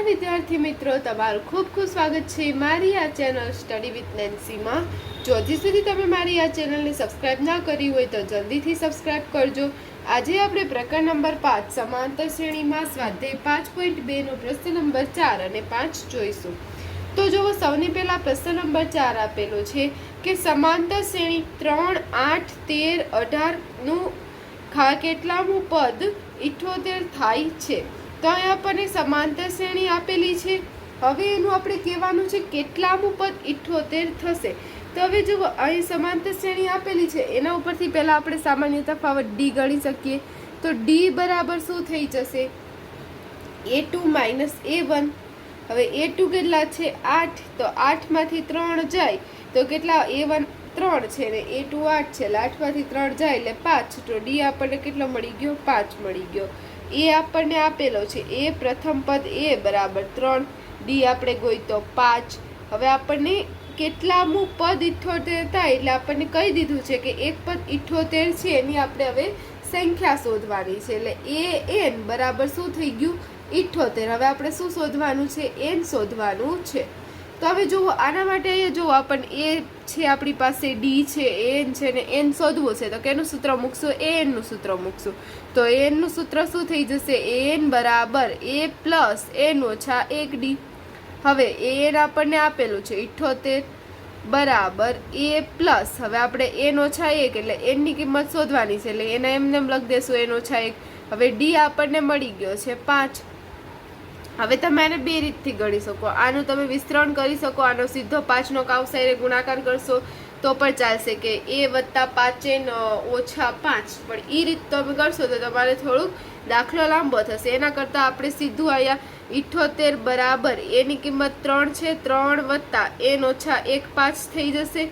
विद्यार्थी मित्रों तमाરું ખૂબ ખૂબ સ્વાગત છે મારી આ ચેનલ સ્ટડી વિથ નેન્સી માં। જો હજી સુધી તમે મારી આ ચેનલને સબસ્ક્રાઇબ ના કરી હોય તો જલ્દીથી સબસ્ક્રાઇબ કરજો। આજે આપણે પ્રકરણ નંબર 5 સમાંતર શ્રેણીમાં સ્વાધ્યાય 5.2 નો પ્રશ્ન નંબર 4 અને 5 જોઈશું। તો જો સૌથી પહેલા પ્રશ્ન નંબર 4 આપેલો છે કે સમાંતર શ્રેણી 3 8 13 18 નું કેટલામું પદ 78 થાય છે। तो अहीं आपने समांतर श्रेणी आपेली छे। हवे एनुं आपणे कहेवानुं छे केटलामुं पद 78 थशे। तो हवे जो अहीं समांतर श्रेणी आपेली छे एना उपरथी पहेला आपणे सामान्य तफावत डी गणी सकीए। तो डी बराबर शुं थई जशे a2 - a1। हवे a2 કેટલા છે 8 तो 8 માંથી 3 જાય તો કેટલા a1 3 છે ને a2 8 છે એટલે 8 માંથી 3 જાય એટલે 5 તો ડી આપણને કેટલો મળી ગયો 5 મળી ગયો। ए आपने आपेलो छे ए प्रथम पद ए बराबर 3 डी आपणे गोईतो 5। हवे आपने केटलामु पद 78 था એટલે આપણને કહી દીધું છે કે એક પદ 78 છે એની આપણે હવે સંખ્યા શોધવાની છે એટલે a n બરાબર શું થઈ ગયું 78। હવે આપણે શું શોધવાનું છે n શોધવાનું છે। तो हवे जो आना माटे जो अपन ए छे आपणी पासे डी छे एन छे ने एन शोधवो छे तो केनुं सूत्र मूकशो एन नुं सूत्र मूकशो। तो एन नुं सूत्र शुं थई जशे एन बराबर ए प्लस एन ओछा 1 डी। हवे एन आपणे आपेलुं छे 78 बराबर ए प्लस हवे आपणे एन ओछा 1 एटले एन नी किंमत शोधवानी छे એટલે એને એમને લખ દેશું એન ઓછા 1। હવે ડી આપણને મળી ગયો છે 5। હવે તમે આને બે રીતથી ગણી શકો। આનું તમે વિસ્તરણ કરી શકો, આનો સીધો 5 નો કાવસાયરે ગુણાકાર કરશો તો પણ ચાલશે કે a + 5n ઓછા 5, પણ એ રીત તમે કરશો તો તમારે થોડુંક દાખલો લાંબો થશે। એના કરતાં આપણે સીધું અહીંયા 78 બરાબર a ની કિંમત 3 છે 3 + n ઓછા 1 5 થઈ જશે।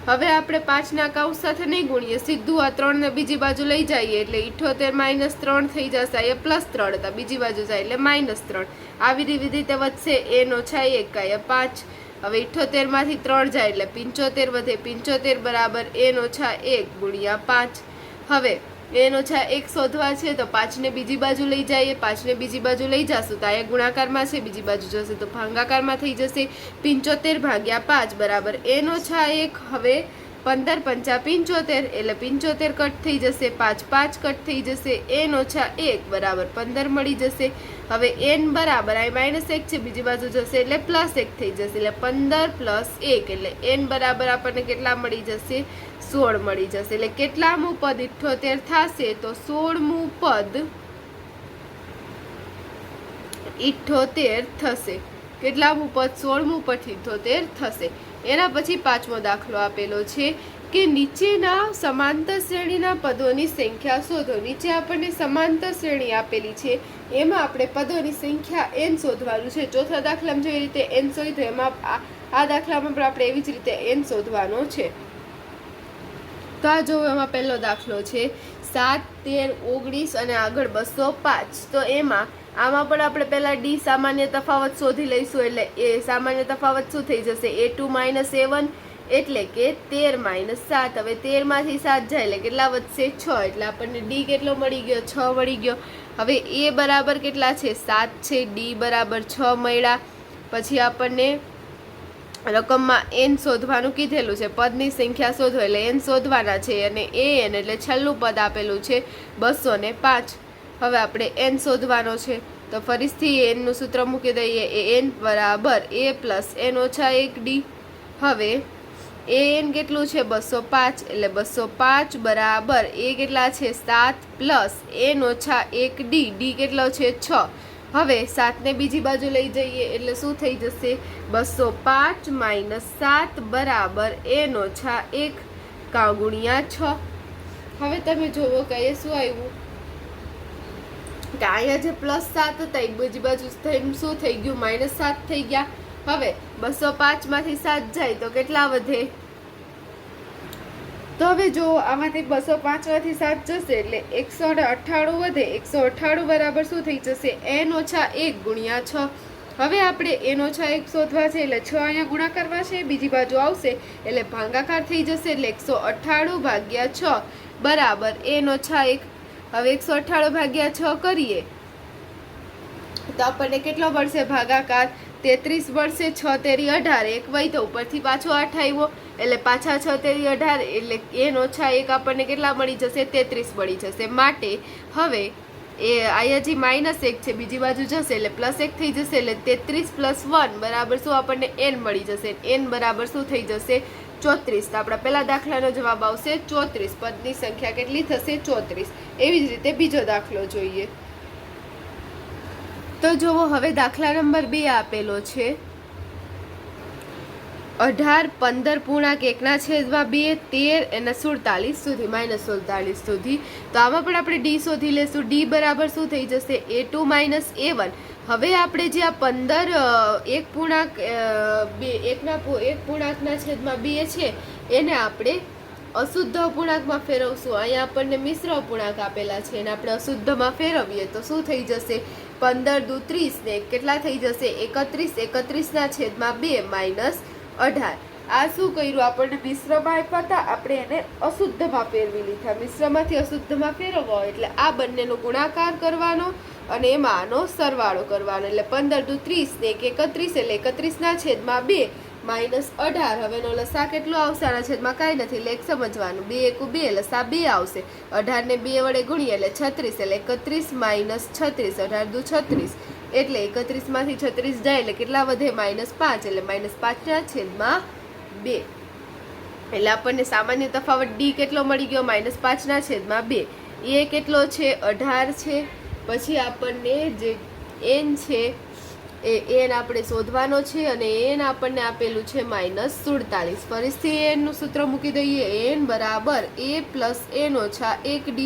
હવે આપણે 5 ના કાઉસ સાથે નહીં ગુણીએ, સીધું આ 3 ને બીજી બાજુ લઈ જઈએ એટલે 78 - 3 થઈ જશે। અહીંયા +3 હતા બીજી બાજુ જાય એટલે -3। આવી રીતે વધશે n ઓછા 1 અહીંયા 5। હવે 78 માંથી 3 જાય એટલે 75 વધે 75 બરાબર n ઓછા 1 ગુણ્યા 5। હવે n ઓછા 1 શોધવા છે તો 5 ને બીજી બાજુ લઈ જઈએ, 5 ને બીજી બાજુ લઈ જાશું તો અહીંયા ગુણાકારમાં છે, બીજી બાજુ જશે તો ભાગાકારમાં થઈ જશે। 75 ભાગ્યા 5 બરાબર n ઓછા 1। હવે 15 × 5 = 75 એટલે 75 કટ થઈ જશે, 5 5 કટ થઈ જશે, n ઓછા 1 બરાબર 15 મળી જશે। હવે n બરાબર આ -1 છે બીજી બાજુ જશે એટલે +1 થઈ જશે એટલે 15 + 1 એટલે n બરાબર આપણને કેટલા મળી જશે 16 મળી જશે। એટલે કેટલામું પદ 78 થશે તો 16મું પદ 78 થશે। કેટલામું પદ 16મું પદ 78 થશે। એના પછી પાંચમો દાખલો આપેલો છે કે નીચેના સમાંતર શ્રેણીના પદોની સંખ્યા શોધો। નીચે આપણને સમાંતર શ્રેણી આપેલી છે એમાં આપણે પદોની સંખ્યા n શોધવાનું છે। ચોથા દાખલામાં જેવી રીતે n શોધ્યું એમાં આ દાખલામાં પણ આપણે એવી જ રીતે n શોધવાનો છે। તો આ જો એમાં પહેલો દાખલો છે 7 13 19 અને આગળ 205। તો એમાં આમાં પણ આપણે પહેલા ડી સામાન્ય તફાવત શોધી લઈશું એટલે એ સામાન્ય તફાવત શું થઈ જશે a2 - a1 એટલે કે 13 - 7। હવે 13 માંથી 7 જાય એટલે કેટલા વધશે 6 એટલે આપણને ડી કેટલો મળી ગયો 6 મળી ગયો। હવે a બરાબર કેટલા છે 7 છે, ડી બરાબર 6 મળ્યા। પછી આપણને રકમમાં n શોધવાનું કીધેલું છે, પદની સંખ્યા શોધો એટલે n શોધવાના છે અને an એટલે છેલ્લું પદ આપેલું છે 205। હવે આપણે n શોધવાનો છે તો ફરીથી n નું સૂત્ર મૂકી દઈએ an બરાબર a + n ઓછા 1 ડી। હવે an કેટલું છે 205 એટલે 205 બરાબર a કેટલા છે 7 + n ઓછા 1 ડી, ડી કેટલો છે 6। હવે 7 ને બીજી બાજુ લઈ જઈએ એટલે શું થઈ જશે 205 - 7 બરાબર n ઓછા 1 ગુણ્યા 6। હવે તમે જોવો કે એ શું આવ્યું કે અહીંયા જે +7 હતા એ બીજી બાજુ શું થઈ ગયું -7 થઈ ગયા। હવે 205 માંથી 7 જાય તો કેટલા વધે તો હવે જો આમાંથી 205 માંથી 7 જશે એટલે 198 વધે। 198 બરાબર શું થઈ જશે n ઓછા 1 ગુણ્યા 6। હવે આપણે n ઓછા 1 શોધવા છે એટલે 6 અહીંયા ગુણાકારમાં છે, બીજી બાજુ આવશે એટલે ભાગાકાર થઈ જશે એટલે 198 ભાગ્યા 6 બરાબર n ઓછા 1। હવે 198 ભાગ્યા 6 કરીએ તો આપણને કેટલો મળશે ભાગાકાર 33 મળશે. 6 તેરી 18, એક વહી તો ઉપરથી પાછો 8 આવ્યો એટલે પાછા 6 તેરી 18 એટલે n ઓછા 1 આપણને કેટલા મળી જશે? 33 મળી જશે. માટે હવે એ અહીંયા જે -1 છે બીજી બાજુ જશે એટલે +1 થઈ જશે એટલે 33 + 1 બરાબર શું? આપણને n મળી જશે. n બરાબર શું થઈ જશે? 34. તો આપણા પહેલા દાખલાનો જવાબ આવશે 34. પદની સંખ્યા કેટલી થશે? 34. એવી જ રીતે બીજો દાખલો જોઈએ. તો જુઓ, હવે દાખલા નંબર 2 આપેલો છે 18 15 પૂર્ણાંક 1 છેદમાં 2 13 અને 47 સુધી -47 સુધી. તો આમાં પણ આપણે ડી શોધી લેશું. ડી બરાબર શું થઈ જશે? a2 - a1. હવે આપણે જે આ 15 એક પૂર્ણાંકના છેદમાં 2 છે એને આપણે અશુદ્ધ અપૂર્ણાંકમાં ફેરવશું. અહીંયા આપણને મિશ્ર અપૂર્ણાંક આપેલા છે અને આપણે અશુદ્ધમાં ફેરવીએ તો શું થઈ જશે? 15 દુ 30 ને કેટલા થઈ જશે? 31. 31 છેદમાં 2 -18. આ શું કર્યું? આપણને મિશ્રમાં આપ્યા હતા, આપણે એને અશુદ્ધમાં ફેરવી લીધા. મિશ્રમાંથી અશુદ્ધમાં ફેરવવા હોય એટલે આ બંનેનો ગુણાકાર કરવાનો અને એમાં આનો સરવાળો કરવાનો. એટલે 15 દુ 30 ને 31 એટલે 31 છેદમાં 2 -18. હવેનો લસા કેટલો આવશે? આના છેદમાં કાંઈ નથી એટલે એક સમજવાનું. 2 એકુ 2 લસા 2 આવશે. 18 ને 2 વડે ગુણીએ એટલે 36 એટલે 31 - 36. 18 દુ 36 એટલે 31 માંથી 36 જાય એટલે કેટલા વધે? -5 એટલે -5 છેદમાં 2. એટલે આપણને સામાન્ય તફાવત ડી કેટલો મળી ગયો? -5 છેદમાં 2. એ કેટલો છે? 18 છે. પછી આપણને જે n છે એ n આપણે શોધવાનો છે અને n આપણને આપેલું છે -47. ફરીથી n નું સૂત્ર મૂકી દઈએ. n બરાબર a + n - 1d.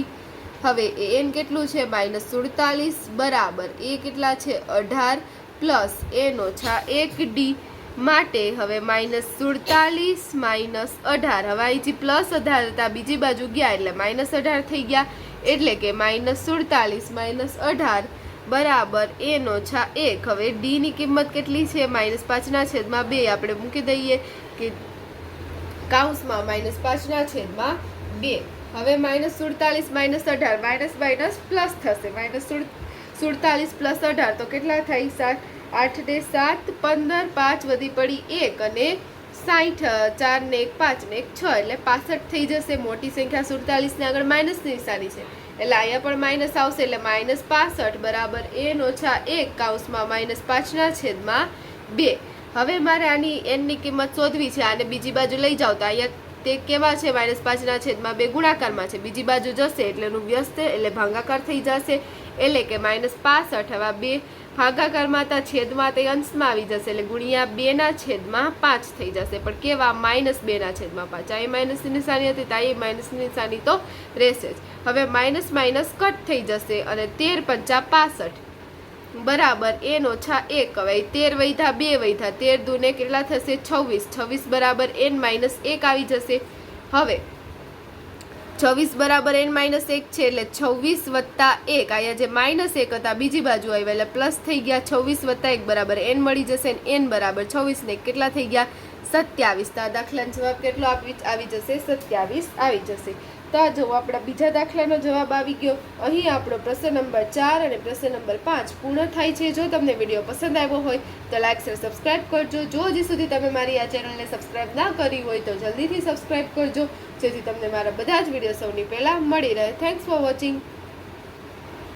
હવે n કેટલું છે? -47 બરાબર એ કેટલા છે? 18 + n - 1d. માટે હવે -47 - 18. હવે અહીંથી +18 હતા, બીજી બાજુ ગયા એટલે -18 થઈ ગયા. એટલે કે -47 - 18 બરાબર n - 1. હવે ડી ની કિંમત કેટલી છે? -5 છેદમાં 2 આપણે મૂકી દઈએ કે કૌંસમાં -5 છેદમાં 2. હવે -47 - 18 માઇનસ પ્લસ થશે. -47 + 18 તો કેટલા થાય? 8 ને 7 15, 5 વધી પડી 1 અને 60, 4 ને 1 5 ને 1 6 એટલે 65 થઈ જશે. મોટી સંખ્યા 47 ને આગળ માઇનસની નિશાની છે એટલે અહીંયા પણ માઇનસ આવશે એટલે -65 બરાબર n - 1 કૌંસમાં -5 છેદમાં 2. હવે મારે આની n ની કિંમત શોધવી છે. આને બીજી બાજુ લઈ જાવ તો અહીંયા તે કેવા છે? -5 છેદમાં 2 ગુણાકારમાં છે. બીજી બાજુ જશે એટલે એનું વ્યસ્ત એટલે ભાગાકાર થઈ જશે. એટલે કે -65 હવે 2 ભાગાકારમાં હતા છેદમાં તે અંશમાં આવી જશે એટલે ગુણ્યા 2 છેદમાં 5 થઈ જશે. પણ કેવા? -2 છેદમાં 5. અહીં માઇનસની નિશાની હતી તો અહીં માઇનસની નિશાની તો રહેશે જ. હવે માઇનસ કટ થઈ જશે અને 13 × 5 = 65 બરાબર n - 1. હવે 13 વૈધા 2 વૈધા 13 દુ ને કેટલા થશે? 26 બરાબર n - 1 આવી જશે. હવે 26 બરાબર n - 1 છે એટલે 26 + 1. અહીંયા જે -1 હતા બીજી બાજુ આવ્યા એટલે પ્લસ થઈ ગયા. 26 + 1 બરાબર n મળી જશે. n બરાબર 26 ને કેટલા થઈ ગયા? 27. તો આ દાખલાનો જવાબ કેટલો આવી જશે? 27 આવી જશે. તો આ જો આપણા બીજા દાખલાનો જવાબ આવી ગયો. અહીં આપણો પ્રશ્ન નંબર 4 અને પ્રશ્ન નંબર 5 પૂર્ણ થાય છે. જો તમને વિડીયો પસંદ આવ્યો હોય તો લાઈક શેર સબસ્ક્રાઇબ કરજો. જો હજી સુધી તમે મારી આ ચેનલને સબસ્ક્રાઇબ ના કરી હોય તો જલ્દીથી સબસ્ક્રાઇબ કરજો જેથી તમને મારા બધા જ વિડીયો સૌની પહેલા મળી રહે. Thanks for watching.